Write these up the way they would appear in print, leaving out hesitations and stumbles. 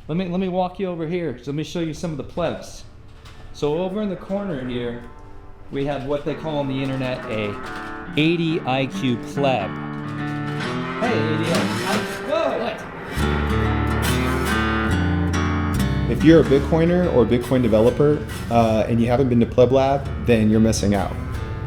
Let me walk you over here. So let me show you some of the plebs. So over in the corner here, we have what they call on the internet a 80 IQ pleb. Hey, 80 IQ. Whoa, what? If you're a Bitcoiner or a Bitcoin developer and you haven't been to PlebLab, then you're missing out.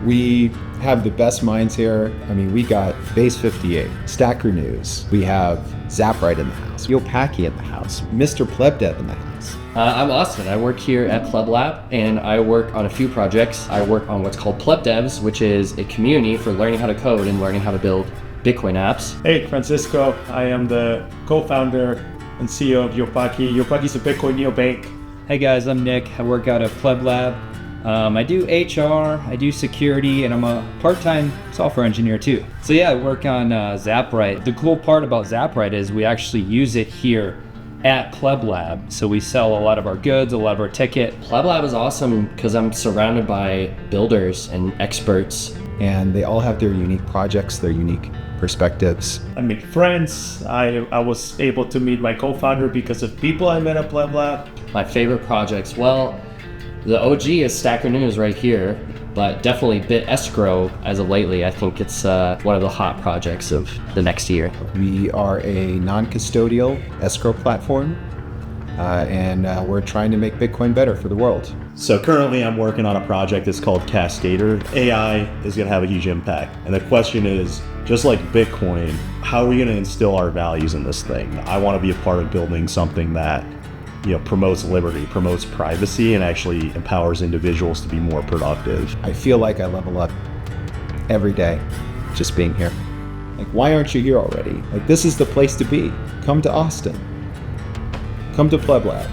We have the best minds here. I mean, we got Base 58, Stacker News. We have Zapright in the house, Yopaki in the house, Mr. PlebDev in the house. I'm Austin. I work here at PlebLab, and I work on a few projects. I work on what's called PlebDevs, which is a community for learning how to code and learning how to build Bitcoin apps. Hey, Francisco. I am the co-founder and CEO of Yopaki. Yopaki is a Bitcoin neobank. Hey guys, I'm Nick. I work out at PlebLab. I do HR, I do security, and I'm a part-time software engineer too. So yeah, I work on Zapright. The cool part about Zapright is we actually use it here at PlebLab. So we sell a lot of our goods, a lot of our ticket. PlebLab is awesome because I'm surrounded by builders and experts. And they all have their unique projects, their unique perspectives. I made friends. I was able to meet my co-founder because of people I met at PlebLab. My favorite projects, well, the OG is Stacker News right here, but definitely Bit Escrow as of lately. I think it's one of the hot projects of the next year. We are a non-custodial escrow platform, and we're trying to make Bitcoin better for the world. So currently I'm working on a project that's called Cascader. AI is going to have a huge impact. And the question is, just like Bitcoin, how are we going to instill our values in this thing? I want to be a part of building something that promotes liberty, promotes privacy, and actually empowers individuals to be more productive. I feel like I level up every day just being here. Like, why aren't you here already? Like, this is the place to be. Come to Austin. Come to PlebLab.